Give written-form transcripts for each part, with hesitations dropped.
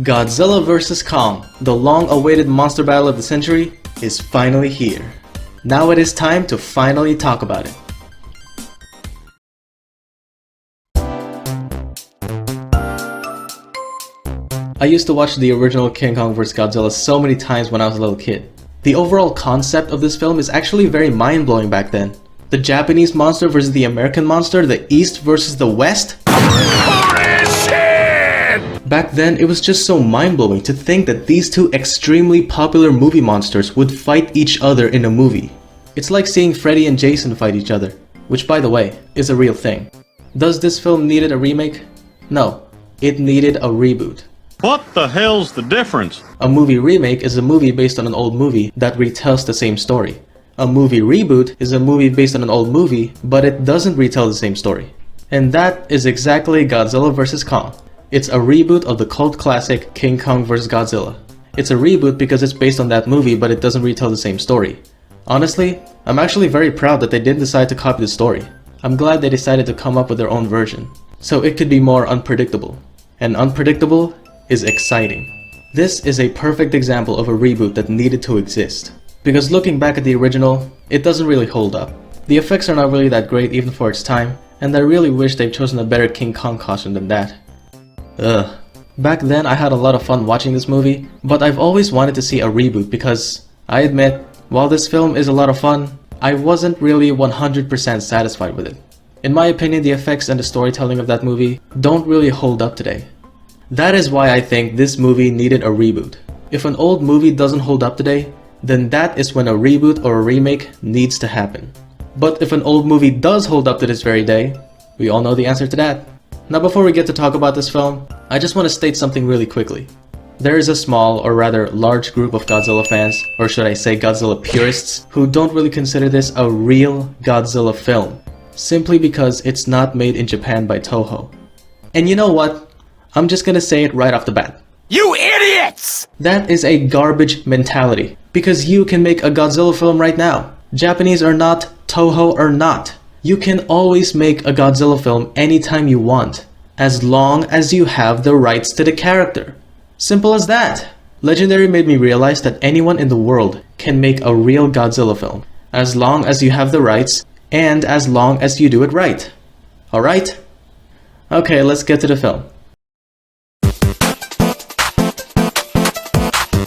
Godzilla vs. Kong, the long-awaited monster battle of the century, is finally here. Now it is time to finally talk about it. I used to watch the original King Kong vs. Godzilla so many times when I was a little kid. The overall concept of this film is actually very mind-blowing back then. The Japanese monster versus the American monster, the East versus the West? Back then, it was just so mind-blowing to think that these two extremely popular movie monsters would fight each other in a movie. It's like seeing Freddy and Jason fight each other, which by the way, is a real thing. Does this film needed a remake? No, it needed a reboot. What the hell's the difference? A movie remake is a movie based on an old movie that retells the same story. A movie reboot is a movie based on an old movie, but it doesn't retell the same story. And that is exactly Godzilla vs. Kong. It's a reboot of the cult classic King Kong vs. Godzilla. It's a reboot because it's based on that movie, but it doesn't retell the same story. Honestly, I'm actually very proud that they didn't decide to copy the story. I'm glad they decided to come up with their own version, so it could be more unpredictable. And unpredictable is exciting. This is a perfect example of a reboot that needed to exist. Because looking back at the original, it doesn't really hold up. The effects are not really that great even for its time, and I really wish they've chosen a better King Kong costume than that. Ugh. Back then I had a lot of fun watching this movie, but I've always wanted to see a reboot because, I admit, while this film is a lot of fun, I wasn't really 100% satisfied with it. In my opinion, the effects and the storytelling of that movie don't really hold up today. That is why I think this movie needed a reboot. If an old movie doesn't hold up today, then that is when a reboot or a remake needs to happen. But if an old movie does hold up to this very day, we all know the answer to that. Now before we get to talk about this film, I just want to state something really quickly. There is a small, or rather large group of Godzilla fans, or should I say Godzilla purists, who don't really consider this a real Godzilla film, simply because it's not made in Japan by Toho. And you know what? I'm just gonna say it right off the bat. You idiots! That is a garbage mentality, because you can make a Godzilla film right now. Japanese or not, Toho or not. You can always make a Godzilla film anytime you want, as long as you have the rights to the character. Simple as that. Legendary made me realize that anyone in the world can make a real Godzilla film, as long as you have the rights, and as long as you do it right. Alright? Okay, let's get to the film.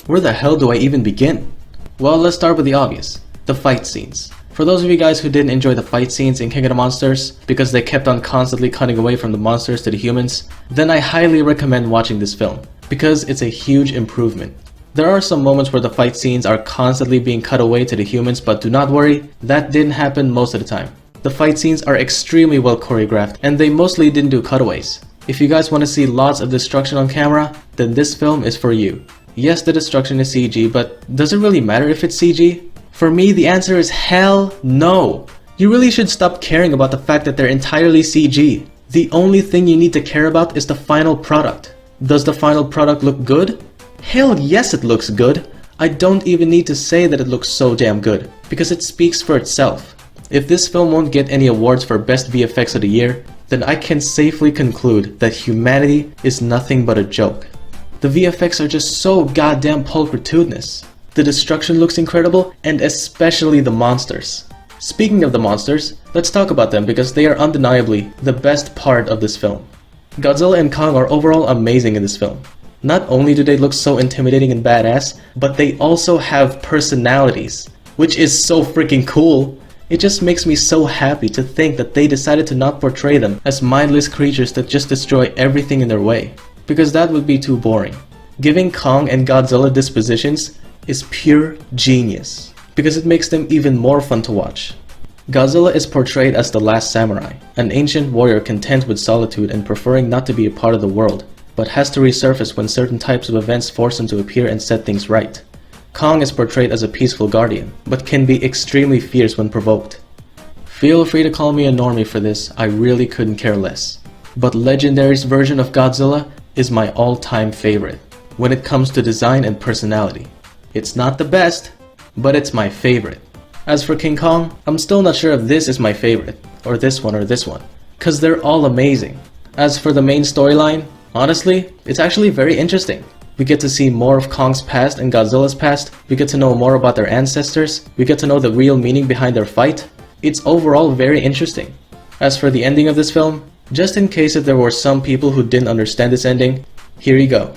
Where the hell do I even begin? Well, let's start with the obvious. The fight scenes. For those of you guys who didn't enjoy the fight scenes in King of the Monsters, because they kept on constantly cutting away from the monsters to the humans, then I highly recommend watching this film, because it's a huge improvement. There are some moments where the fight scenes are constantly being cut away to the humans, but do not worry, that didn't happen most of the time. The fight scenes are extremely well choreographed, and they mostly didn't do cutaways. If you guys want to see lots of destruction on camera, then this film is for you. Yes, the destruction is CG, but does it really matter if it's CG? For me, the answer is hell no. You really should stop caring about the fact that they're entirely CG. The only thing you need to care about is the final product. Does the final product look good? Hell yes, it looks good. I don't even need to say that it looks so damn good, because it speaks for itself. If this film won't get any awards for Best VFX of the Year, then I can safely conclude that humanity is nothing but a joke. The VFX are just so goddamn pulchritudinous. The destruction looks incredible, and especially the monsters. Speaking of the monsters, let's talk about them because they are undeniably the best part of this film. Godzilla and Kong are overall amazing in this film. Not only do they look so intimidating and badass, but they also have personalities, which is so freaking cool. It just makes me so happy to think that they decided to not portray them as mindless creatures that just destroy everything in their way, because that would be too boring. Giving Kong and Godzilla dispositions is pure genius, because it makes them even more fun to watch. Godzilla is portrayed as the last samurai, an ancient warrior content with solitude and preferring not to be a part of the world, but has to resurface when certain types of events force him to appear and set things right. Kong is portrayed as a peaceful guardian, but can be extremely fierce when provoked. Feel free to call me a normie for this, I really couldn't care less. But Legendary's version of Godzilla is my all-time favorite, when it comes to design and personality. It's not the best, but it's my favorite. As for King Kong, I'm still not sure if this is my favorite, or this one, cause they're all amazing. As for the main storyline, honestly, it's actually very interesting. We get to see more of Kong's past and Godzilla's past. We get to know more about their ancestors. We get to know the real meaning behind their fight. It's overall very interesting. As for the ending of this film, just in case if there were some people who didn't understand this ending, here you go.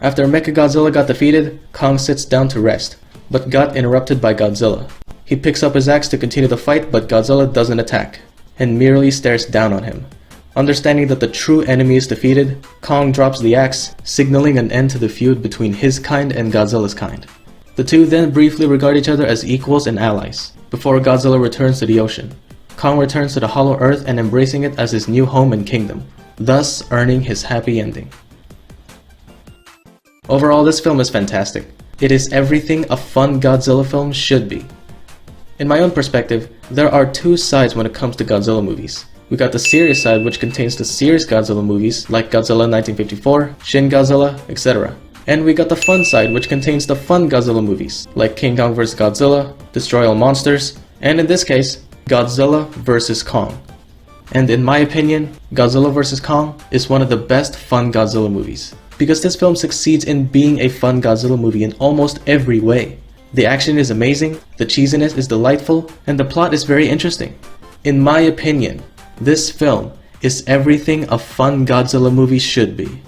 After Mechagodzilla got defeated, Kong sits down to rest, but got interrupted by Godzilla. He picks up his axe to continue the fight, but Godzilla doesn't attack, and merely stares down on him. Understanding that the true enemy is defeated, Kong drops the axe, signaling an end to the feud between his kind and Godzilla's kind. The two then briefly regard each other as equals and allies, before Godzilla returns to the ocean. Kong returns to the Hollow Earth and embracing it as his new home and kingdom, thus earning his happy ending. Overall, this film is fantastic. It is everything a fun Godzilla film should be. In my own perspective, there are two sides when it comes to Godzilla movies. We got the serious side, which contains the serious Godzilla movies like Godzilla 1954, Shin Godzilla, etc. And we got the fun side, which contains the fun Godzilla movies like King Kong vs. Godzilla, Destroy All Monsters, and in this case, Godzilla vs. Kong. And in my opinion, Godzilla vs. Kong is one of the best fun Godzilla movies, because this film succeeds in being a fun Godzilla movie in almost every way. The action is amazing, the cheesiness is delightful, and the plot is very interesting. In my opinion, this film is everything a fun Godzilla movie should be.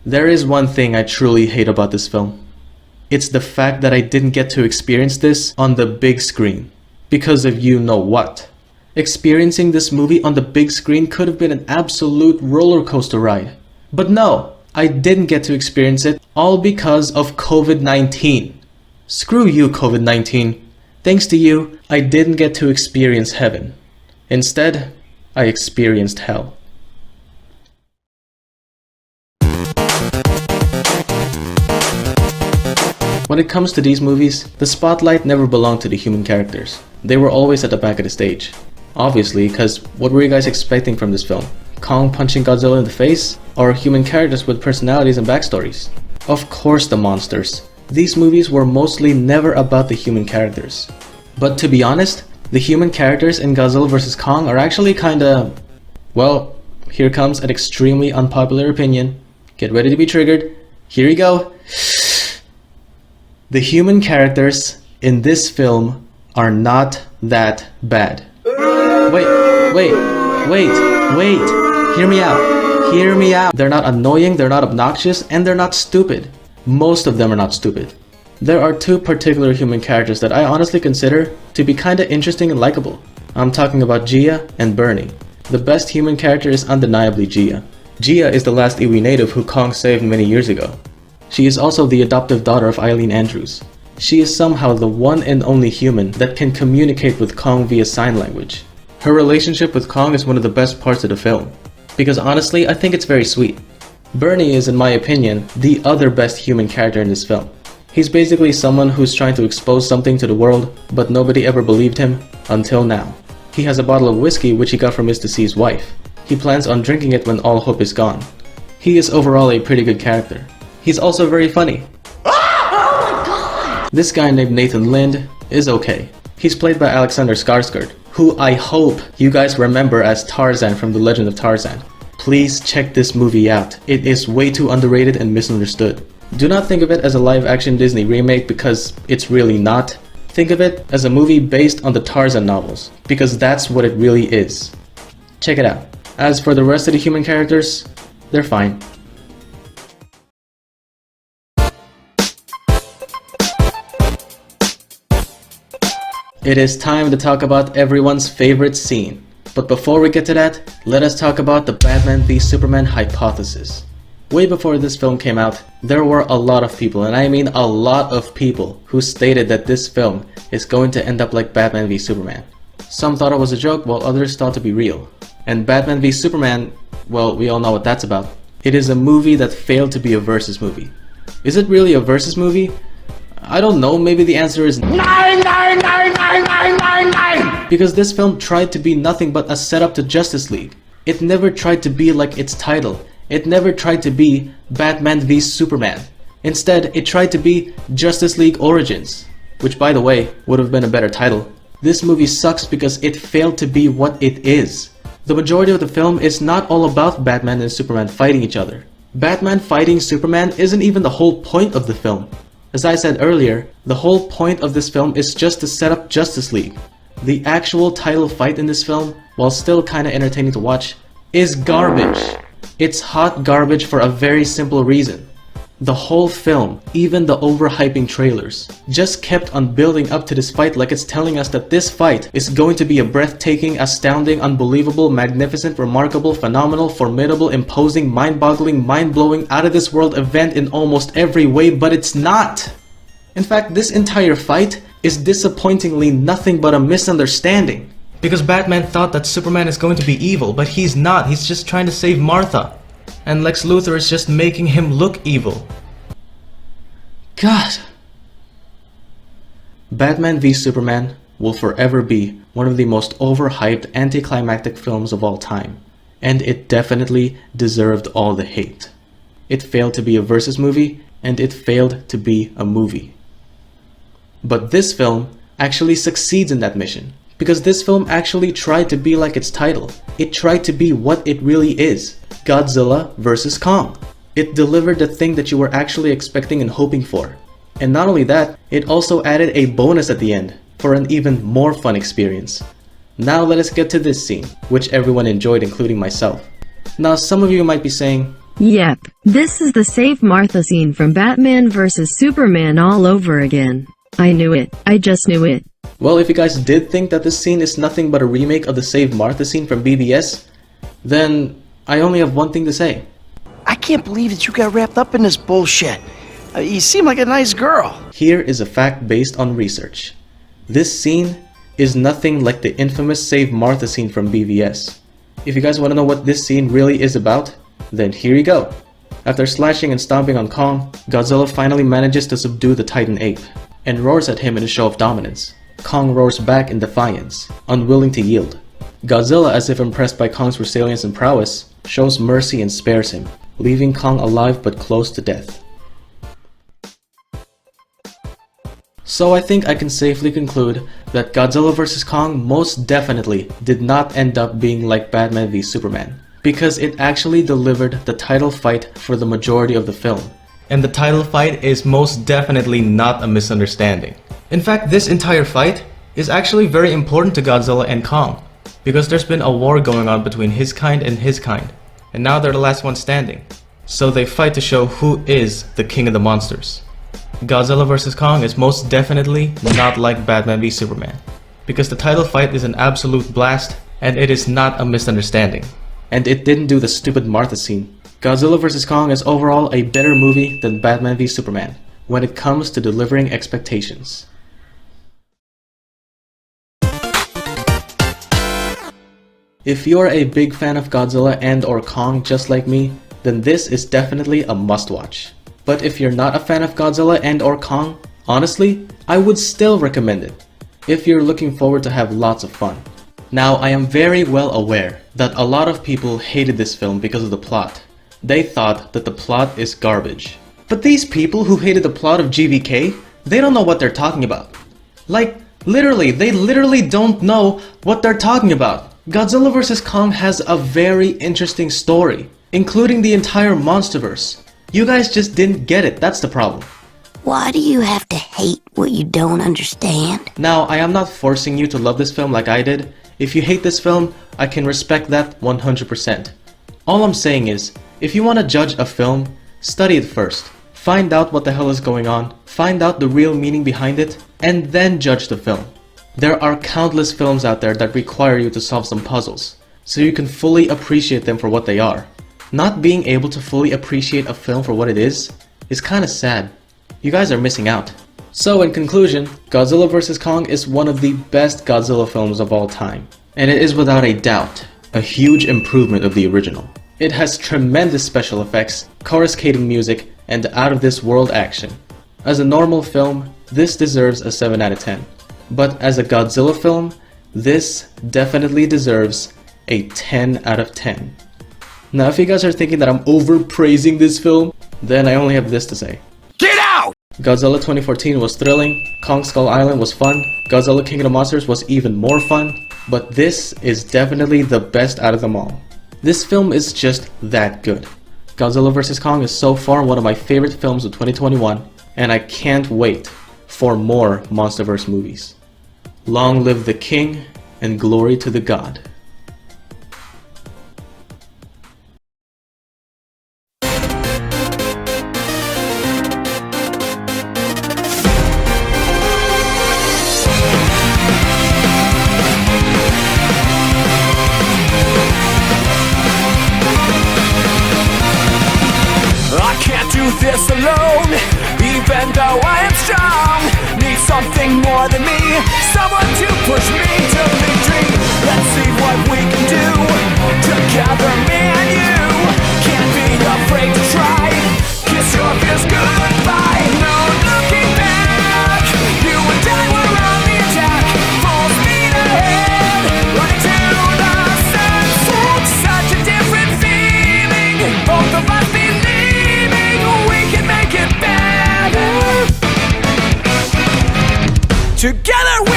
There is one thing I truly hate about this film. It's the fact that I didn't get to experience this on the big screen. Because of you know what. Experiencing this movie on the big screen could have been an absolute roller coaster ride. But no, I didn't get to experience it, all because of COVID-19. Screw you, COVID-19. Thanks to you, I didn't get to experience heaven. Instead, I experienced hell. When it comes to these movies, the spotlight never belonged to the human characters. They were always at the back of the stage. Obviously, because what were you guys expecting from this film? Kong punching Godzilla in the face? Or human characters with personalities and backstories? Of course the monsters. These movies were mostly never about the human characters. But to be honest, the human characters in Godzilla vs. Kong are actually kinda... Well, here comes an extremely unpopular opinion. Get ready to be triggered. Here you go. The human characters in this film are not that bad. Wait. Hear me out. They're not annoying, they're not obnoxious, and they're not stupid. Most of them are not stupid. There are two particular human characters that I honestly consider to be kinda interesting and likable. I'm talking about Gia and Bernie. The best human character is undeniably Gia. Gia is the last Iwi native who Kong saved many years ago. She is also the adoptive daughter of Eileen Andrews. She is somehow the one and only human that can communicate with Kong via sign language. Her relationship with Kong is one of the best parts of the film, because honestly, I think it's very sweet. Bernie is, in my opinion, the other best human character in this film. He's basically someone who's trying to expose something to the world, but nobody ever believed him, until now. He has a bottle of whiskey which he got from his deceased wife. He plans on drinking it when all hope is gone. He is overall a pretty good character. He's also very funny. Oh my god! This guy named Nathan Lind is okay. He's played by Alexander Skarsgård, who I hope you guys remember as Tarzan from The Legend of Tarzan. Please check this movie out. It is way too underrated and misunderstood. Do not think of it as a live-action Disney remake because it's really not. Think of it as a movie based on the Tarzan novels, because that's what it really is. Check it out. As for the rest of the human characters, they're fine. It is time to talk about everyone's favorite scene. But before we get to that, let us talk about the Batman v Superman hypothesis. Way before this film came out, there were a lot of people, and I mean a lot of people, who stated that this film is going to end up like Batman v Superman. Some thought it was a joke, while others thought it to be real. And Batman v Superman, well, we all know what that's about. It is a movie that failed to be a versus movie. Is it really a versus movie? I don't know, maybe the answer is 9. Because this film tried to be nothing but a setup to Justice League. It never tried to be like its title. It never tried to be Batman v Superman. Instead, it tried to be Justice League Origins, which by the way, would have been a better title. This movie sucks because it failed to be what it is. The majority of the film is not all about Batman and Superman fighting each other, Batman fighting Superman isn't even the whole point of the film. As I said earlier, the whole point of this film is just to set up Justice League. The actual title fight in this film, while still kinda entertaining to watch, is garbage. It's hot garbage for a very simple reason. The whole film, even the overhyping trailers, just kept on building up to this fight like it's telling us that this fight is going to be a breathtaking, astounding, unbelievable, magnificent, remarkable, phenomenal, formidable, imposing, mind-boggling, mind-blowing, out-of-this-world event in almost every way, but it's not! In fact, this entire fight is disappointingly nothing but a misunderstanding. Because Batman thought that Superman is going to be evil, but he's not. He's just trying to save Martha. And Lex Luthor is just making him look evil. God. Batman v Superman will forever be one of the most overhyped anticlimactic films of all time. And it definitely deserved all the hate. It failed to be a versus movie, and it failed to be a movie. But this film actually succeeds in that mission. Because this film actually tried to be like its title. It tried to be what it really is. Godzilla vs. Kong. It delivered the thing that you were actually expecting and hoping for. And not only that, it also added a bonus at the end for an even more fun experience. Now let us get to this scene, which everyone enjoyed, including myself. Now some of you might be saying, "Yep, this is the Save Martha scene from Batman vs. Superman all over again. I knew it. I just knew it." well, if you guys did think that this scene is nothing but a remake of the Save Martha scene from BBS, then I only have one thing to say. I can't believe that you got wrapped up in this bullshit. You seem like a nice girl. Here is a fact based on research. This scene is nothing like the infamous Save Martha scene from BVS. If you guys want to know what this scene really is about, then here you go. After slashing and stomping on Kong, Godzilla finally manages to subdue the Titan ape, and roars at him in a show of dominance. Kong roars back in defiance, unwilling to yield. Godzilla, as if impressed by Kong's resilience and prowess, shows mercy and spares him, leaving Kong alive but close to death. So I think I can safely conclude that Godzilla vs. Kong most definitely did not end up being like Batman v Superman, because it actually delivered the title fight for the majority of the film. And the title fight is most definitely not a misunderstanding. In fact, this entire fight is actually very important to Godzilla and Kong, because there's been a war going on between his kind and his kind, and now they're the last one standing. So they fight to show who is the king of the monsters. Godzilla vs. Kong is most definitely not like Batman v Superman, because the title fight is an absolute blast, and it is not a misunderstanding. And it didn't do the stupid Martha scene. Godzilla vs. Kong is overall a better movie than Batman v Superman when it comes to delivering expectations. If you're a big fan of Godzilla and or Kong just like me, then this is definitely a must-watch. But if you're not a fan of Godzilla and or Kong, honestly, I would still recommend it, if you're looking forward to have lots of fun. Now, I am very well aware that a lot of people hated this film because of the plot. They thought that the plot is garbage. But these people who hated the plot of GVK, they don't know what they're talking about. Like, literally, they literally don't know what they're talking about. Godzilla vs. Kong has a very interesting story, including the entire monsterverse. You guys just didn't get it, that's the problem. Why do you have to hate what you don't understand? Now, I am not forcing you to love this film like I did. If you hate this film, I can respect that 100%. All I'm saying is, if you want to judge a film, study it first. Find out what the hell is going on, find out the real meaning behind it, and then judge the film. There are countless films out there that require you to solve some puzzles, so you can fully appreciate them for what they are. Not being able to fully appreciate a film for what it is kinda sad. You guys are missing out. So in conclusion, Godzilla vs. Kong is one of the best Godzilla films of all time. And it is without a doubt, a huge improvement of the original. It has tremendous special effects, coruscating music, and out-of-this-world action. As a normal film, this deserves a 7 out of 10. But as a Godzilla film, this definitely deserves a 10 out of 10. Now if you guys are thinking that I'm overpraising this film, then I only have this to say. Get out! Godzilla 2014 was thrilling, Kong Skull Island was fun, Godzilla King of the Monsters was even more fun, but this is definitely the best out of them all. This film is just that good. Godzilla vs. Kong is so far one of my favorite films of 2021, and I can't wait for more MonsterVerse movies. Long live the king, and glory to the god. This alone, even though I am strong, need something more than me, someone to push me to victory. Let's see what we can do together, me and you. Can't be afraid to try. Kiss your fears goodbye. No looking back. You and I were on the attack, full speed ahead, running to the sunset. Such a different feeling. Both of us believe we can make it better. Together we